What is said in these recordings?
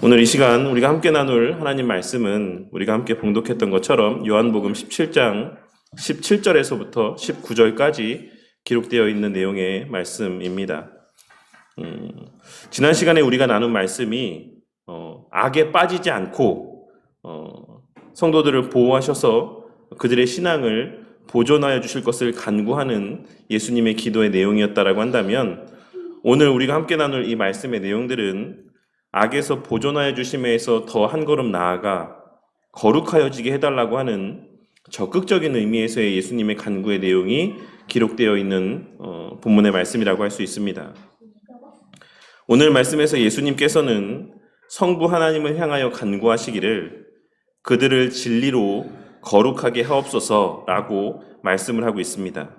오늘 이 시간 우리가 함께 나눌 하나님 말씀은 우리가 함께 봉독했던 것처럼 요한복음 17장 17절에서부터 19절까지 기록되어 있는 내용의 말씀입니다. 지난 시간에 우리가 나눈 말씀이 악에 빠지지 않고 성도들을 보호하셔서 그들의 신앙을 보존하여 주실 것을 간구하는 예수님의 기도의 내용이었다라고 한다면, 오늘 우리가 함께 나눌 이 말씀의 내용들은 악에서 보존하여 주심에서 더 한 걸음 나아가 거룩하여지게 해달라고 하는 적극적인 의미에서의 예수님의 간구의 내용이 기록되어 있는 본문의 말씀이라고 할 수 있습니다. 오늘 말씀에서 예수님께서는 성부 하나님을 향하여 간구하시기를 그들을 진리로 거룩하게 하옵소서라고 말씀을 하고 있습니다.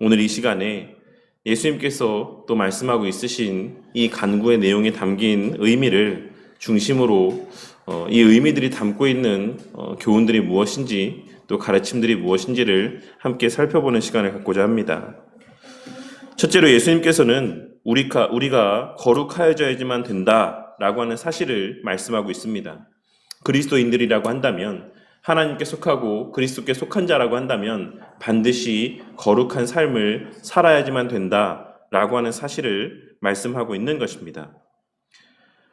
오늘 이 시간에 예수님께서 또 말씀하고 있으신 이 간구의 내용에 담긴 의미를 중심으로 이 의미들이 담고 있는 교훈들이 무엇인지, 또 가르침들이 무엇인지를 함께 살펴보는 시간을 갖고자 합니다. 첫째로 예수님께서는 우리가 거룩하여져야지만 된다라고 하는 사실을 말씀하고 있습니다. 그리스도인들이라고 한다면, 하나님께 속하고 그리스도께 속한 자라고 한다면 반드시 거룩한 삶을 살아야지만 된다라고 하는 사실을 말씀하고 있는 것입니다.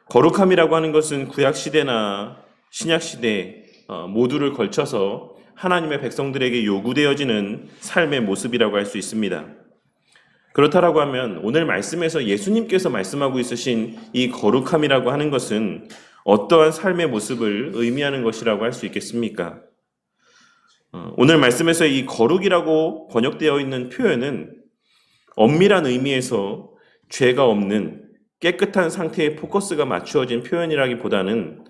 거룩함이라고 하는 것은 구약시대나 신약시대 모두를 걸쳐서 하나님의 백성들에게 요구되어지는 삶의 모습이라고 할 수 있습니다. 그렇다라고 하면 오늘 말씀에서 예수님께서 말씀하고 있으신 이 거룩함이라고 하는 것은 어떠한 삶의 모습을 의미하는 것이라고 할 수 있겠습니까? 오늘 말씀에서 이 거룩이라고 번역되어 있는 표현은 엄밀한 의미에서 죄가 없는 깨끗한 상태에 포커스가 맞추어진 표현이라기보다는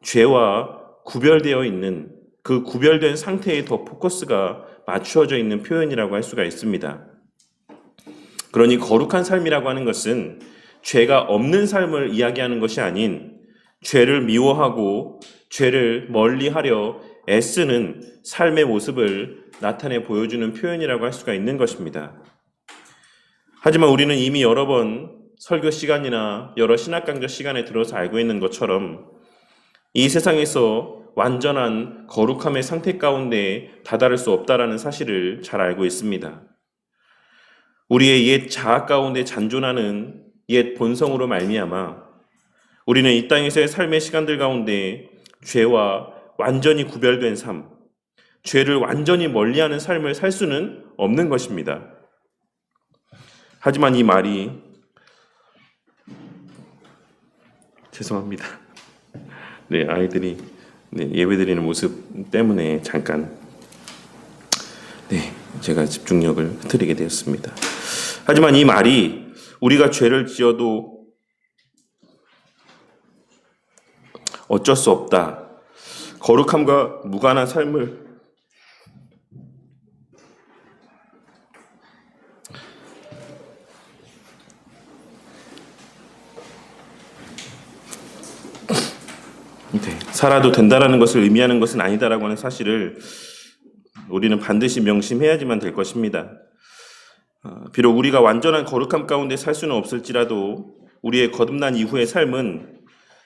죄와 구별되어 있는 그 구별된 상태에 더 포커스가 맞추어져 있는 표현이라고 할 수가 있습니다. 그러니 거룩한 삶이라고 하는 것은 죄가 없는 삶을 이야기하는 것이 아닌 죄를 미워하고 죄를 멀리하려 애쓰는 삶의 모습을 나타내 보여주는 표현이라고 할 수가 있는 것입니다. 하지만 우리는 이미 여러 번 설교 시간이나 여러 신학 강좌 시간에 들어서 알고 있는 것처럼 이 세상에서 완전한 거룩함의 상태 가운데 다다를 수 없다라는 사실을 잘 알고 있습니다. 우리의 옛 자아 가운데 잔존하는 옛 본성으로 말미암아 우리는 이 땅에서의 삶의 시간들 가운데 죄와 완전히 구별된 삶, 죄를 완전히 멀리하는 삶을 살 수는 없는 것입니다. 하지만 이 말이 죄송합니다. 아이들이 예배드리는 모습 때문에 잠깐 제가 집중력을 흐트리게 되었습니다. 하지만 이 말이 우리가 죄를 지어도 어쩔 수 없다, 거룩함과 무관한 삶을 살아도 된다라는 것을 의미하는 것은 아니다라고 하는 사실을 우리는 반드시 명심해야지만 될 것입니다. 비록 우리가 완전한 거룩함 가운데 살 수는 없을지라도 우리의 거듭난 이후의 삶은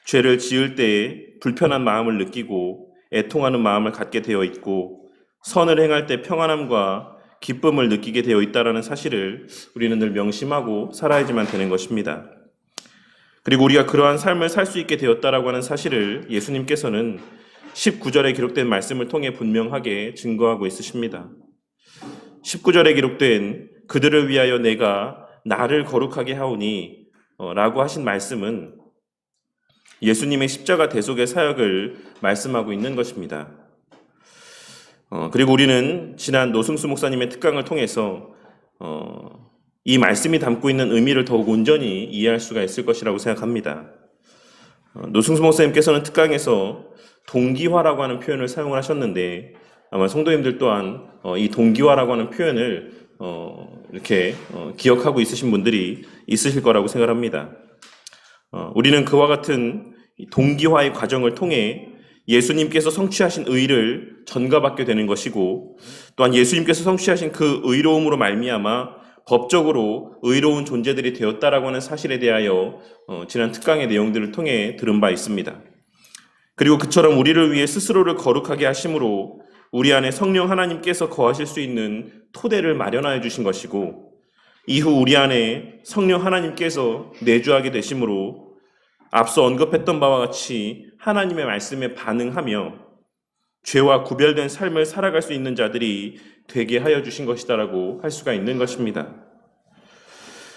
죄를 지을 때에 불편한 마음을 느끼고 애통하는 마음을 갖게 되어 있고 선을 행할 때 평안함과 기쁨을 느끼게 되어 있다는 사실을 우리는 늘 명심하고 살아야지만 되는 것입니다. 그리고 우리가 그러한 삶을 살 수 있게 되었다라고 하는 사실을 예수님께서는 19절에 기록된 말씀을 통해 분명하게 증거하고 있으십니다. 19절에 기록된 그들을 위하여 내가 나를 거룩하게 하오니 라고 하신 말씀은 예수님의 십자가 대속의 사역을 말씀하고 있는 것입니다. 그리고 우리는 지난 노승수 목사님의 특강을 통해서 이 말씀이 담고 있는 의미를 더욱 온전히 이해할 수가 있을 것이라고 생각합니다. 노승수 목사님께서는 특강에서 동기화라고 하는 표현을 사용을 하셨는데, 아마 성도님들 또한 이 동기화라고 하는 표현을 이렇게 기억하고 있으신 분들이 있으실 거라고 생각합니다. 우리는 그와 같은 동기화의 과정을 통해 예수님께서 성취하신 의를 전가받게 되는 것이고, 또한 예수님께서 성취하신 그 의로움으로 말미암아 법적으로 의로운 존재들이 되었다라고 하는 사실에 대하여 지난 특강의 내용들을 통해 들은 바 있습니다. 그리고 그처럼 우리를 위해 스스로를 거룩하게 하심으로 우리 안에 성령 하나님께서 거하실 수 있는 토대를 마련하여 주신 것이고, 이후 우리 안에 성령 하나님께서 내주하게 되심으로 앞서 언급했던 바와 같이 하나님의 말씀에 반응하며 죄와 구별된 삶을 살아갈 수 있는 자들이 되게 하여 주신 것이다라고 할 수가 있는 것입니다.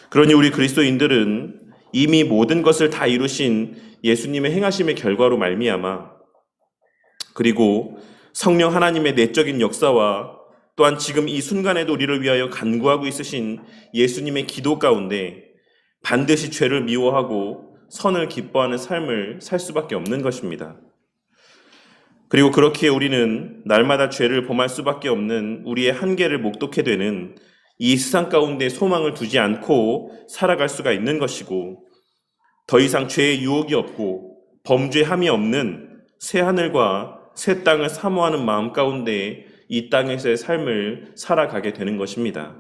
그러니 우리 그리스도인들은 이미 모든 것을 다 이루신 예수님의 행하심의 결과로 말미암아, 그리고 성령 하나님의 내적인 역사와 또한 지금 이 순간에도 우리를 위하여 간구하고 있으신 예수님의 기도 가운데 반드시 죄를 미워하고 선을 기뻐하는 삶을 살 수밖에 없는 것입니다. 그리고 그렇게 우리는 날마다 죄를 범할 수밖에 없는 우리의 한계를 목도게 되는 이 세상 가운데 소망을 두지 않고 살아갈 수가 있는 것이고, 더 이상 죄의 유혹이 없고 범죄함이 없는 새 하늘과 새 땅을 사모하는 마음 가운데 이 땅에서의 삶을 살아가게 되는 것입니다.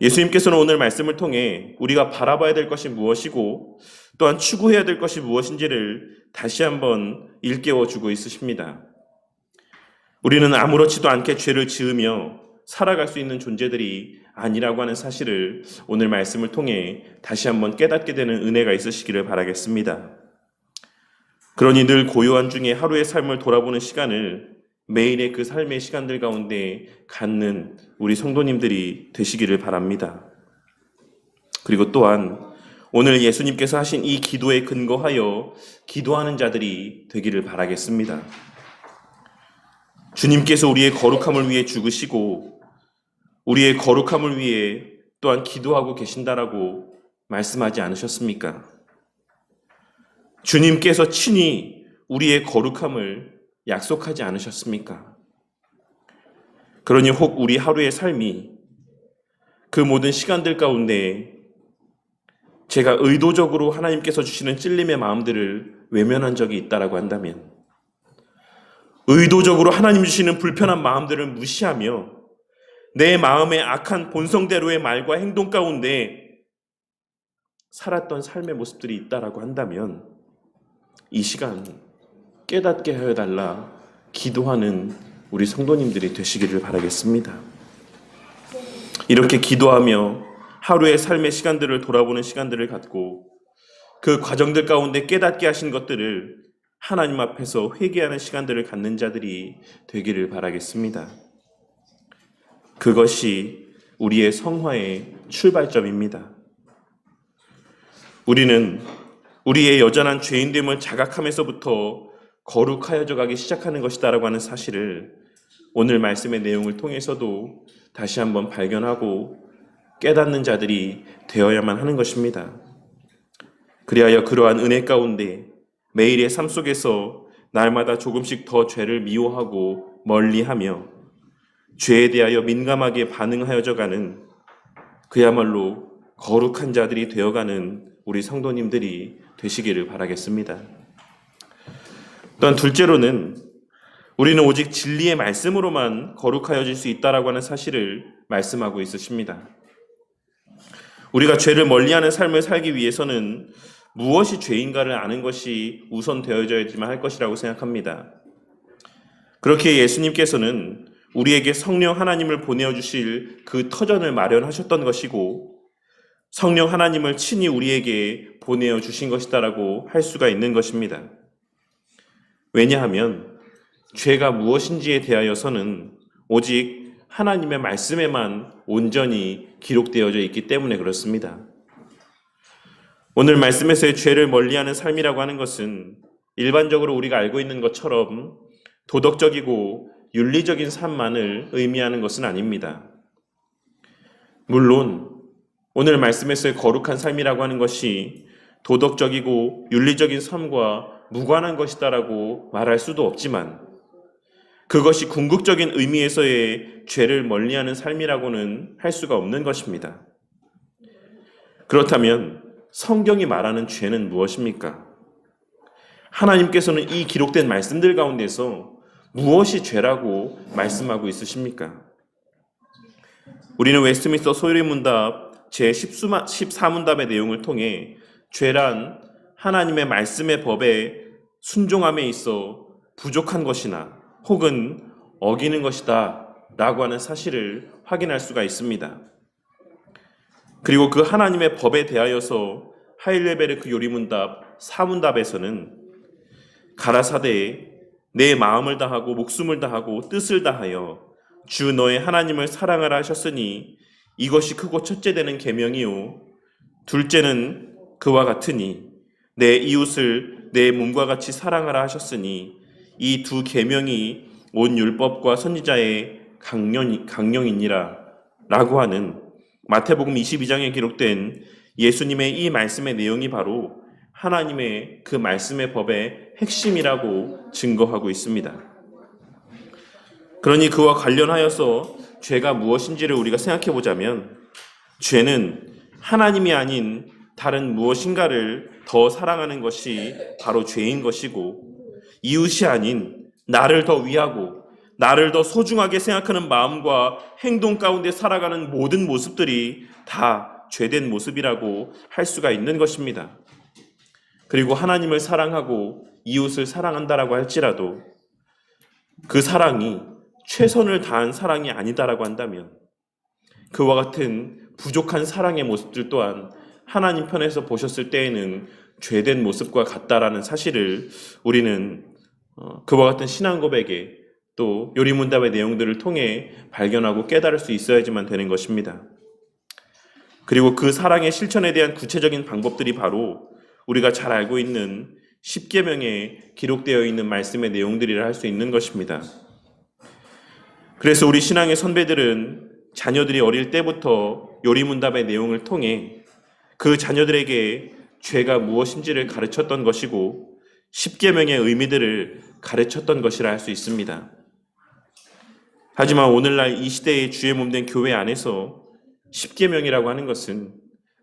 예수님께서는 오늘 말씀을 통해 우리가 바라봐야 될 것이 무엇이고 또한 추구해야 될 것이 무엇인지를 다시 한번 일깨워 주고 있으십니다. 우리는 아무렇지도 않게 죄를 지으며 살아갈 수 있는 존재들이 아니라고 하는 사실을 오늘 말씀을 통해 다시 한번 깨닫게 되는 은혜가 있으시기를 바라겠습니다. 그러니 늘 고요한 중에 하루의 삶을 돌아보는 시간을 매일의 그 삶의 시간들 가운데 갖는 우리 성도님들이 되시기를 바랍니다. 그리고 또한 오늘 예수님께서 하신 이 기도에 근거하여 기도하는 자들이 되기를 바라겠습니다. 주님께서 우리의 거룩함을 위해 죽으시고 우리의 거룩함을 위해 또한 기도하고 계신다라고 말씀하지 않으셨습니까? 주님께서 친히 우리의 거룩함을 약속하지 않으셨습니까? 그러니 혹 우리 하루의 삶이 그 모든 시간들 가운데 제가 의도적으로 하나님께서 주시는 찔림의 마음들을 외면한 적이 있다라고 한다면, 의도적으로 하나님 주시는 불편한 마음들을 무시하며 내 마음의 악한 본성대로의 말과 행동 가운데 살았던 삶의 모습들이 있다라고 한다면, 이 시간 깨닫게 하여 달라 기도하는 우리 성도님들이 되시기를 바라겠습니다. 이렇게 기도하며 하루의 삶의 시간들을 돌아보는 시간들을 갖고 그 과정들 가운데 깨닫게 하신 것들을 하나님 앞에서 회개하는 시간들을 갖는 자들이 되기를 바라겠습니다. 그것이 우리의 성화의 출발점입니다. 우리는 우리의 여전한 죄인됨을 자각하면서부터 거룩하여져 가기 시작하는 것이다라고 하는 사실을 오늘 말씀의 내용을 통해서도 다시 한번 발견하고 깨닫는 자들이 되어야만 하는 것입니다. 그리하여 그러한 은혜 가운데 매일의 삶 속에서 날마다 조금씩 더 죄를 미워하고 멀리하며 죄에 대하여 민감하게 반응하여져 가는 그야말로 거룩한 자들이 되어가는 우리 성도님들이 되시기를 바라겠습니다. 또한 둘째로는 우리는 오직 진리의 말씀으로만 거룩하여질 수 있다라고 하는 사실을 말씀하고 있으십니다. 우리가 죄를 멀리하는 삶을 살기 위해서는 무엇이 죄인가를 아는 것이 우선 되어져야지만 할 것이라고 생각합니다. 그렇게 예수님께서는 우리에게 성령 하나님을 보내어 주실 그 터전을 마련하셨던 것이고 성령 하나님을 친히 우리에게 보내어 주신 것이다라고 할 수가 있는 것입니다. 왜냐하면 죄가 무엇인지에 대하여서는 오직 하나님의 말씀에만 온전히 기록되어져 있기 때문에 그렇습니다. 오늘 말씀에서의 죄를 멀리하는 삶이라고 하는 것은 일반적으로 우리가 알고 있는 것처럼 도덕적이고 윤리적인 삶만을 의미하는 것은 아닙니다. 물론 오늘 말씀에서의 거룩한 삶이라고 하는 것이 도덕적이고 윤리적인 삶과 무관한 것이다라고 말할 수도 없지만 그것이 궁극적인 의미에서의 죄를 멀리하는 삶이라고는 할 수가 없는 것입니다. 그렇다면 성경이 말하는 죄는 무엇입니까? 하나님께서는 이 기록된 말씀들 가운데서 무엇이 죄라고 말씀하고 있으십니까? 우리는 웨스트민스터 소유문답 제14문답의 내용을 통해 죄란 하나님의 말씀의 법에 순종함에 있어 부족한 것이나 혹은 어기는 것이다 라고 하는 사실을 확인할 수가 있습니다. 그리고 그 하나님의 법에 대하여서 하일레베르크 요리문답 4문답에서는 가라사대에 내 마음을 다하고 목숨을 다하고 뜻을 다하여 주 너의 하나님을 사랑하라 하셨으니 이것이 크고 첫째 되는 계명이요 둘째는 그와 같으니 내 이웃을 내 몸과 같이 사랑하라 하셨으니 이 두 계명이 온 율법과 선지자의 강령이니라 라고 하는 마태복음 22장에 기록된 예수님의 이 말씀의 내용이 바로 하나님의 그 말씀의 법의 핵심이라고 증거하고 있습니다. 그러니 그와 관련하여서 죄가 무엇인지를 우리가 생각해 보자면 죄는 하나님이 아닌 다른 무엇인가를 더 사랑하는 것이 바로 죄인 것이고 이웃이 아닌 나를 더 위하고 나를 더 소중하게 생각하는 마음과 행동 가운데 살아가는 모든 모습들이 다 죄된 모습이라고 할 수가 있는 것입니다. 그리고 하나님을 사랑하고 이웃을 사랑한다라고 할지라도 그 사랑이 최선을 다한 사랑이 아니다라고 한다면 그와 같은 부족한 사랑의 모습들 또한 하나님 편에서 보셨을 때에는 죄된 모습과 같다라는 사실을 우리는 그와 같은 신앙 고백에 또 요리문답의 내용들을 통해 발견하고 깨달을 수 있어야지만 되는 것입니다. 그리고 그 사랑의 실천에 대한 구체적인 방법들이 바로 우리가 잘 알고 있는 십계명에 기록되어 있는 말씀의 내용들이라 할 수 있는 것입니다. 그래서 우리 신앙의 선배들은 자녀들이 어릴 때부터 요리문답의 내용을 통해 그 자녀들에게 죄가 무엇인지를 가르쳤던 것이고 십계명의 의미들을 가르쳤던 것이라 할 수 있습니다. 하지만 오늘날 이 시대의 주의 몸된 교회 안에서 십계명이라고 하는 것은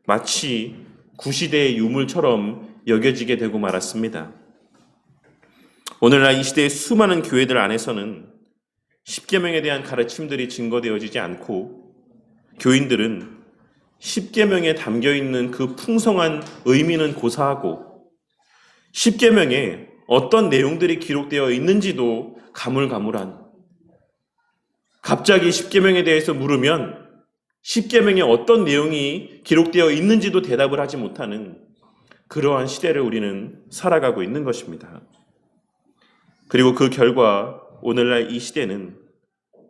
마치 구시대의 유물처럼 여겨지게 되고 말았습니다. 오늘날 이 시대의 수많은 교회들 안에서는 십계명에 대한 가르침들이 증거되어지지 않고 교인들은 십계명에 담겨있는 그 풍성한 의미는 고사하고 십계명에 어떤 내용들이 기록되어 있는지도 가물가물한, 갑자기 십계명에 대해서 물으면 십계명에 어떤 내용이 기록되어 있는지도 대답을 하지 못하는 그러한 시대를 우리는 살아가고 있는 것입니다. 그리고 그 결과 오늘날 이 시대는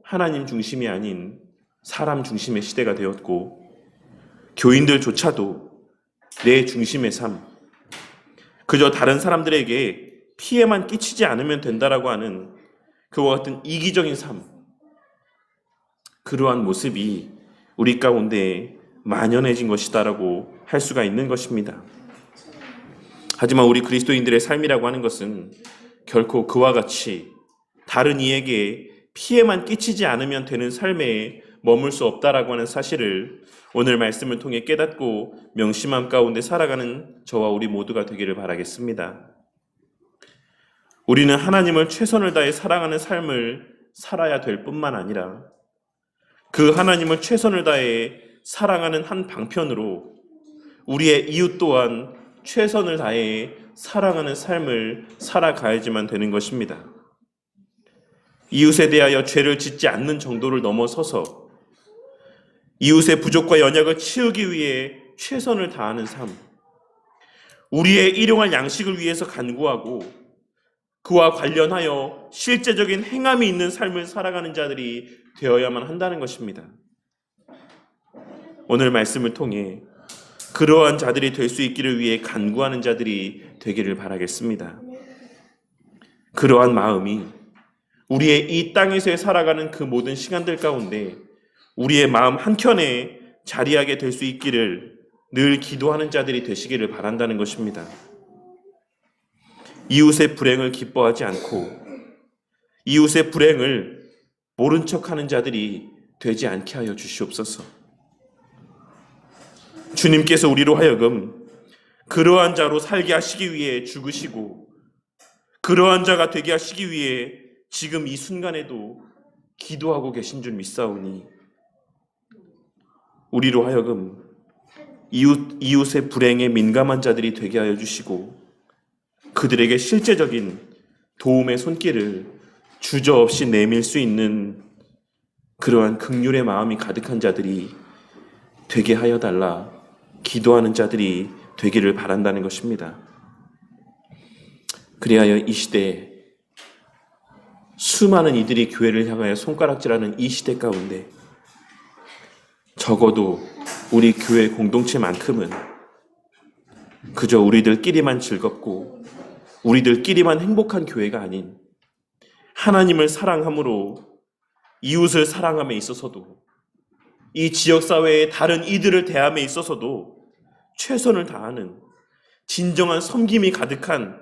하나님 중심이 아닌 사람 중심의 시대가 되었고 교인들조차도 내 중심의 삶, 그저 다른 사람들에게 피해만 끼치지 않으면 된다라고 하는 그와 같은 이기적인 삶, 그러한 모습이 우리 가운데 만연해진 것이다라고 할 수가 있는 것입니다. 하지만 우리 그리스도인들의 삶이라고 하는 것은 결코 그와 같이 다른 이에게 피해만 끼치지 않으면 되는 삶에 머물 수 없다라고 하는 사실을 오늘 말씀을 통해 깨닫고 명심함 가운데 살아가는 저와 우리 모두가 되기를 바라겠습니다. 우리는 하나님을 최선을 다해 사랑하는 삶을 살아야 될 뿐만 아니라 그 하나님을 최선을 다해 사랑하는 한 방편으로 우리의 이웃 또한 최선을 다해 사랑하는 삶을 살아가야지만 되는 것입니다. 이웃에 대하여 죄를 짓지 않는 정도를 넘어서서 이웃의 부족과 연약을 치우기 위해 최선을 다하는 삶, 우리의 일용할 양식을 위해서 간구하고 그와 관련하여 실제적인 행함이 있는 삶을 살아가는 자들이 되어야만 한다는 것입니다. 오늘 말씀을 통해 그러한 자들이 될 수 있기를 위해 간구하는 자들이 되기를 바라겠습니다. 그러한 마음이 우리의 이 땅에서 살아가는 그 모든 시간들 가운데 우리의 마음 한켠에 자리하게 될 수 있기를 늘 기도하는 자들이 되시기를 바란다는 것입니다. 이웃의 불행을 기뻐하지 않고 이웃의 불행을 모른 척하는 자들이 되지 않게 하여 주시옵소서. 주님께서 우리로 하여금 그러한 자로 살게 하시기 위해 죽으시고 그러한 자가 되게 하시기 위해 지금 이 순간에도 기도하고 계신 줄 믿사오니 우리로 하여금 이웃의 불행에 민감한 자들이 되게 하여 주시고 그들에게 실제적인 도움의 손길을 주저없이 내밀 수 있는 그러한 긍휼의 마음이 가득한 자들이 되게 하여 달라 기도하는 자들이 되기를 바란다는 것입니다. 그리하여 이 시대에 수많은 이들이 교회를 향하여 손가락질하는 이 시대 가운데 적어도 우리 교회 공동체만큼은 그저 우리들끼리만 즐겁고 우리들끼리만 행복한 교회가 아닌 하나님을 사랑함으로 이웃을 사랑함에 있어서도 이 지역사회의 다른 이들을 대함에 있어서도 최선을 다하는 진정한 섬김이 가득한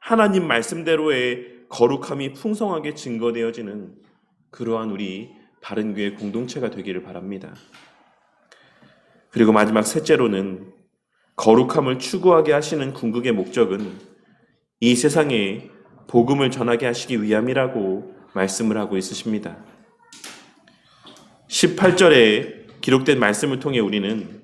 하나님 말씀대로의 거룩함이 풍성하게 증거되어지는 그러한 우리 바른교회 공동체가 되기를 바랍니다. 그리고 마지막 셋째로는 거룩함을 추구하게 하시는 궁극의 목적은 이 세상에 복음을 전하게 하시기 위함이라고 말씀을 하고 있으십니다. 18절에 기록된 말씀을 통해 우리는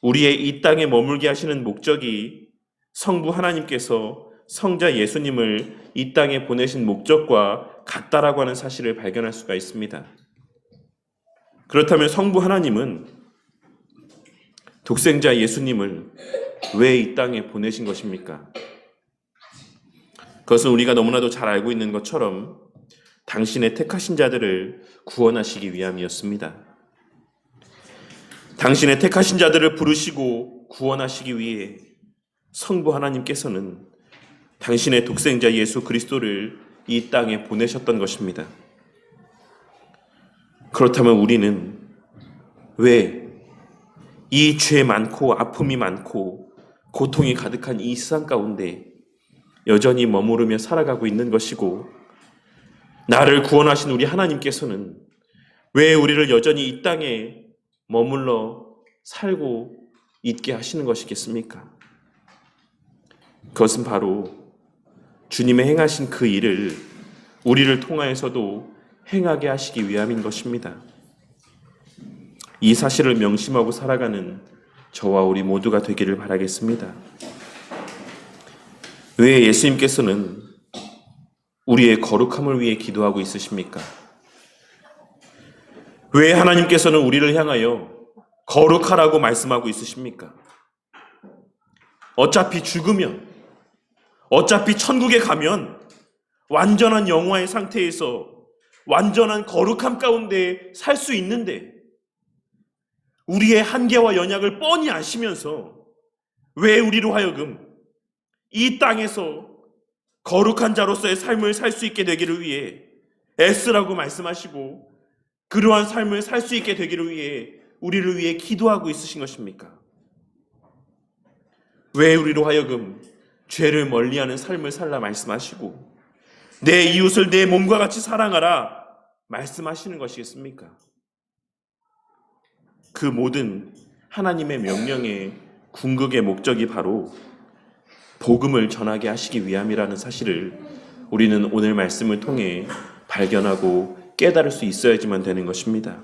우리의 이 땅에 머물게 하시는 목적이 성부 하나님께서 성자 예수님을 이 땅에 보내신 목적과 같다라고 하는 사실을 발견할 수가 있습니다. 그렇다면 성부 하나님은 독생자 예수님을 왜 이 땅에 보내신 것입니까? 그것은 우리가 너무나도 잘 알고 있는 것처럼 당신의 택하신 자들을 구원하시기 위함이었습니다. 당신의 택하신 자들을 부르시고 구원하시기 위해 성부 하나님께서는 당신의 독생자 예수 그리스도를 이 땅에 보내셨던 것입니다. 그렇다면 우리는 왜 이 죄 많고 아픔이 많고 고통이 가득한 이 세상 가운데 여전히 머무르며 살아가고 있는 것이고 나를 구원하신 우리 하나님께서는 왜 우리를 여전히 이 땅에 머물러 살고 있게 하시는 것이겠습니까? 그것은 바로 주님의 행하신 그 일을 우리를 통하여서도 행하게 하시기 위함인 것입니다. 이 사실을 명심하고 살아가는 저와 우리 모두가 되기를 바라겠습니다. 왜 예수님께서는 우리의 거룩함을 위해 기도하고 있으십니까? 왜 하나님께서는 우리를 향하여 거룩하라고 말씀하고 있으십니까? 어차피 죽으면, 어차피 천국에 가면 완전한 영화의 상태에서 완전한 거룩함 가운데 살 수 있는데 우리의 한계와 연약을 뻔히 아시면서 왜 우리로 하여금 이 땅에서 거룩한 자로서의 삶을 살 수 있게 되기를 위해 애쓰라고 말씀하시고 그러한 삶을 살 수 있게 되기를 위해 우리를 위해 기도하고 있으신 것입니까? 왜 우리로 하여금 죄를 멀리하는 삶을 살라 말씀하시고 내 이웃을 내 몸과 같이 사랑하라 말씀하시는 것이겠습니까? 그 모든 하나님의 명령의 궁극의 목적이 바로 복음을 전하게 하시기 위함이라는 사실을 우리는 오늘 말씀을 통해 발견하고 깨달을 수 있어야지만 되는 것입니다.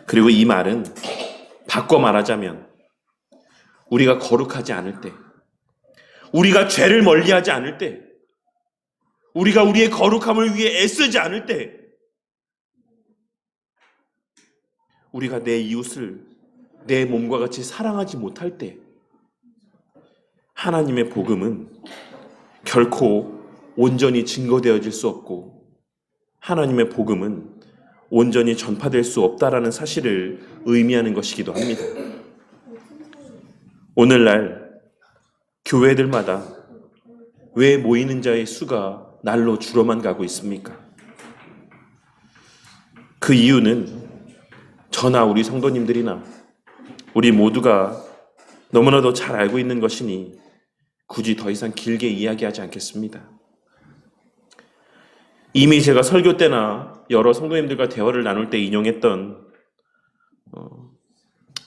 그리고 이 말은 바꿔 말하자면 우리가 거룩하지 않을 때, 우리가 죄를 멀리하지 않을 때, 우리가 우리의 거룩함을 위해 애쓰지 않을 때, 우리가 내 이웃을 내 몸과 같이 사랑하지 못할 때 하나님의 복음은 결코 온전히 증거되어질 수 없고 하나님의 복음은 온전히 전파될 수 없다라는 사실을 의미하는 것이기도 합니다. 오늘날 교회들마다 왜 모이는 자의 수가 날로 줄어만 가고 있습니까? 그 이유는 저나 우리 성도님들이나 우리 모두가 너무나도 잘 알고 있는 것이니 굳이 더 이상 길게 이야기하지 않겠습니다. 이미 제가 설교 때나 여러 성도님들과 대화를 나눌 때 인용했던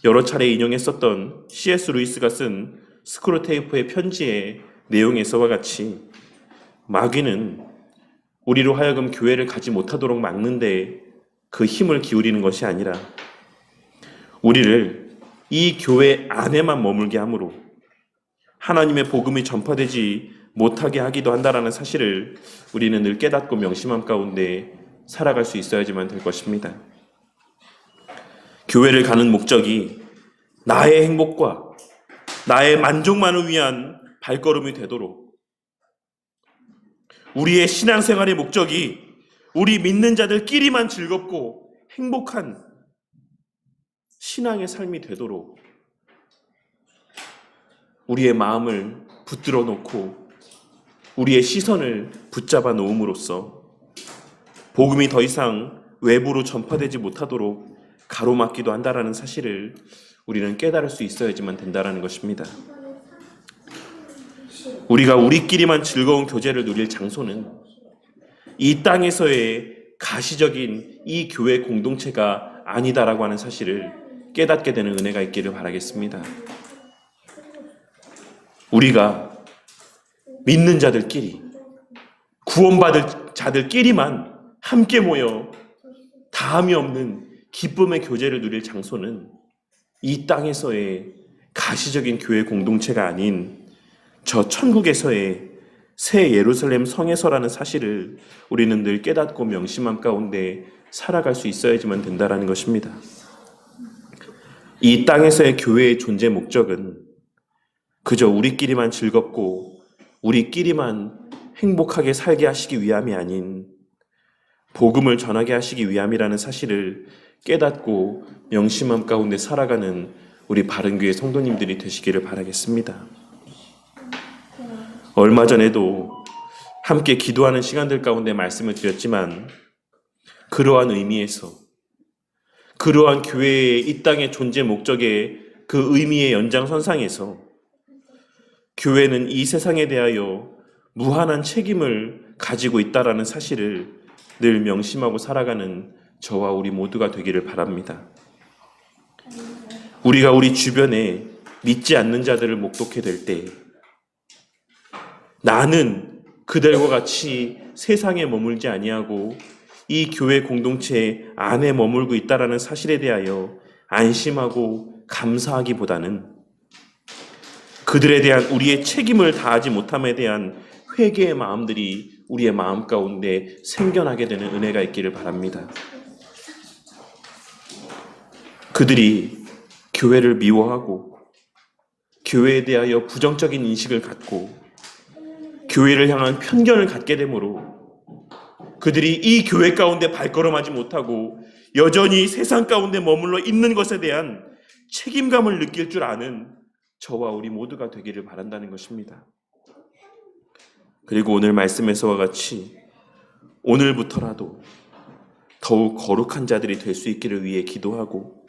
여러 차례 인용했었던 C.S. 루이스가 쓴 스크루테이프의 편지의 내용에서와 같이 마귀는 우리로 하여금 교회를 가지 못하도록 막는데 그 힘을 기울이는 것이 아니라 우리를 이 교회 안에만 머물게 함으로 하나님의 복음이 전파되지 못하게 하기도 한다라는 사실을 우리는 늘 깨닫고 명심함 가운데 살아갈 수 있어야지만 될 것입니다. 교회를 가는 목적이 나의 행복과 나의 만족만을 위한 발걸음이 되도록, 우리의 신앙생활의 목적이 우리 믿는 자들끼리만 즐겁고 행복한 신앙의 삶이 되도록 우리의 마음을 붙들어 놓고 우리의 시선을 붙잡아 놓음으로써 복음이 더 이상 외부로 전파되지 못하도록 가로막기도 한다라는 사실을 우리는 깨달을 수 있어야지만 된다라는 것입니다. 우리가 우리끼리만 즐거운 교제를 누릴 장소는 이 땅에서의 가시적인 이 교회 공동체가 아니다라고 하는 사실을 깨닫게 되는 은혜가 있기를 바라겠습니다. 우리가 믿는 자들끼리, 구원받을 자들끼리만 함께 모여 다함이 없는 기쁨의 교제를 누릴 장소는 이 땅에서의 가시적인 교회 공동체가 아닌 저 천국에서의 새 예루살렘 성에서라는 사실을 우리는 늘 깨닫고 명심함 가운데 살아갈 수 있어야지만 된다라는 것입니다. 이 땅에서의 교회의 존재 목적은 그저 우리끼리만 즐겁고 우리끼리만 행복하게 살게 하시기 위함이 아닌 복음을 전하게 하시기 위함이라는 사실을 깨닫고 명심함 가운데 살아가는 우리 바른교회 성도님들이 되시기를 바라겠습니다. 얼마 전에도 함께 기도하는 시간들 가운데 말씀을 드렸지만, 그러한 의미에서, 그러한 교회의 이 땅의 존재 목적의 그 의미의 연장선상에서 교회는 이 세상에 대하여 무한한 책임을 가지고 있다라는 사실을 늘 명심하고 살아가는 저와 우리 모두가 되기를 바랍니다. 우리가 우리 주변에 믿지 않는 자들을 목독해 될 때 나는 그들과 같이 세상에 머물지 아니하고 이 교회 공동체 안에 머물고 있다라는 사실에 대하여 안심하고 감사하기보다는 그들에 대한 우리의 책임을 다하지 못함에 대한 회개의 마음들이 우리의 마음 가운데 생겨나게 되는 은혜가 있기를 바랍니다. 그들이 교회를 미워하고 교회에 대하여 부정적인 인식을 갖고 교회를 향한 편견을 갖게 되므로 그들이 이 교회 가운데 발걸음하지 못하고 여전히 세상 가운데 머물러 있는 것에 대한 책임감을 느낄 줄 아는 저와 우리 모두가 되기를 바란다는 것입니다. 그리고 오늘 말씀에서와 같이 오늘부터라도 더욱 거룩한 자들이 될 수 있기를 위해 기도하고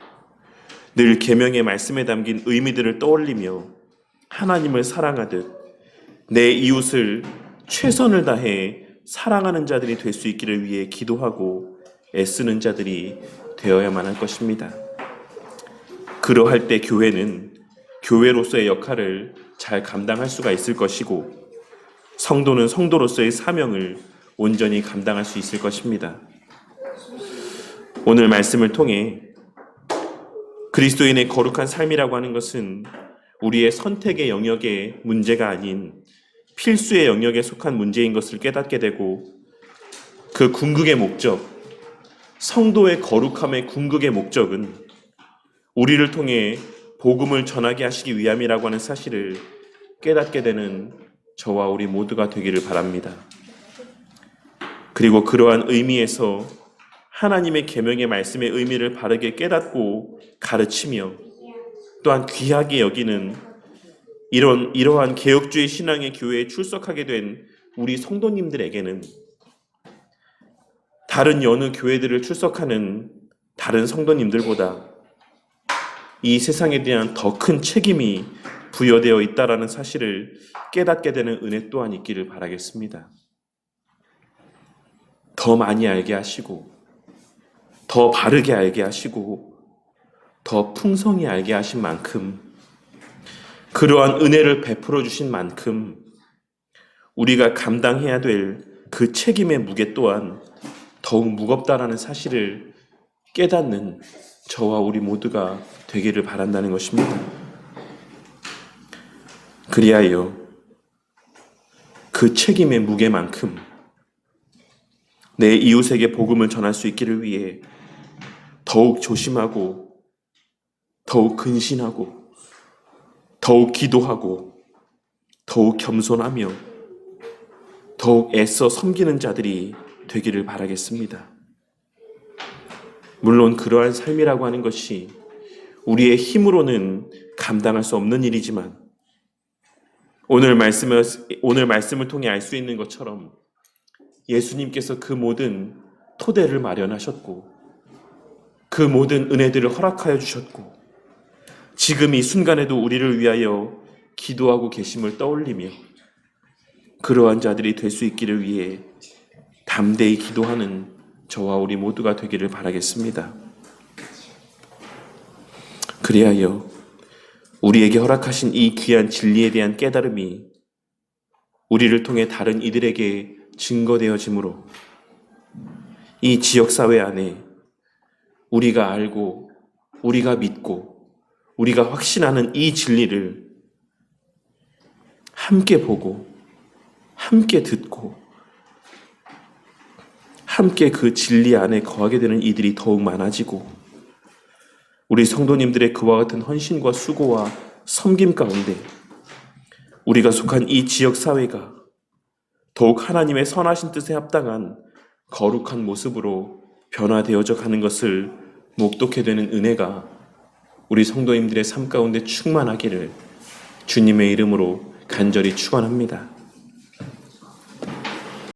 늘 계명의 말씀에 담긴 의미들을 떠올리며 하나님을 사랑하듯 내 이웃을 최선을 다해 사랑하는 자들이 될 수 있기를 위해 기도하고 애쓰는 자들이 되어야만 할 것입니다. 그러할 때 교회는 교회로서의 역할을 잘 감당할 수가 있을 것이고 성도는 성도로서의 사명을 온전히 감당할 수 있을 것입니다. 오늘 말씀을 통해 그리스도인의 거룩한 삶이라고 하는 것은 우리의 선택의 영역의 문제가 아닌 필수의 영역에 속한 문제인 것을 깨닫게 되고, 그 궁극의 목적, 성도의 거룩함의 궁극의 목적은 우리를 통해 복음을 전하게 하시기 위함이라고 하는 사실을 깨닫게 되는 저와 우리 모두가 되기를 바랍니다. 그리고 그러한 의미에서 하나님의 계명의 말씀의 의미를 바르게 깨닫고 가르치며 또한 귀하게 여기는 이러한 개혁주의 신앙의 교회에 출석하게 된 우리 성도님들에게는 다른 여느 교회들을 출석하는 다른 성도님들보다 이 세상에 대한 더 큰 책임이 부여되어 있다라는 사실을 깨닫게 되는 은혜 또한 있기를 바라겠습니다. 더 많이 알게 하시고 더 바르게 알게 하시고 더 풍성히 알게 하신 만큼, 그러한 은혜를 베풀어 주신 만큼 우리가 감당해야 될 그 책임의 무게 또한 더욱 무겁다라는 사실을 깨닫는 저와 우리 모두가 되기를 바란다는 것입니다. 그리하여 그 책임의 무게만큼 내 이웃에게 복음을 전할 수 있기를 위해 더욱 조심하고 더욱 근신하고 더욱 기도하고 더욱 겸손하며 더욱 애써 섬기는 자들이 되기를 바라겠습니다. 물론 그러한 삶이라고 하는 것이 우리의 힘으로는 감당할 수 없는 일이지만 오늘 말씀을 통해 알 수 있는 것처럼 예수님께서 그 모든 토대를 마련하셨고 그 모든 은혜들을 허락하여 주셨고 지금 이 순간에도 우리를 위하여 기도하고 계심을 떠올리며 그러한 자들이 될 수 있기를 위해 담대히 기도하는 저와 우리 모두가 되기를 바라겠습니다. 그리하여 우리에게 허락하신 이 귀한 진리에 대한 깨달음이 우리를 통해 다른 이들에게 증거되어지므로 이 지역사회 안에 우리가 알고 우리가 믿고 우리가 확신하는 이 진리를 함께 보고 함께 듣고 함께 그 진리 안에 거하게 되는 이들이 더욱 많아지고 우리 성도님들의 그와 같은 헌신과 수고와 섬김 가운데 우리가 속한 이 지역사회가 더욱 하나님의 선하신 뜻에 합당한 거룩한 모습으로 변화되어져 가는 것을 목독해 되는 은혜가 우리 성도님들의 삶 가운데 충만하기를 주님의 이름으로 간절히 축원합니다.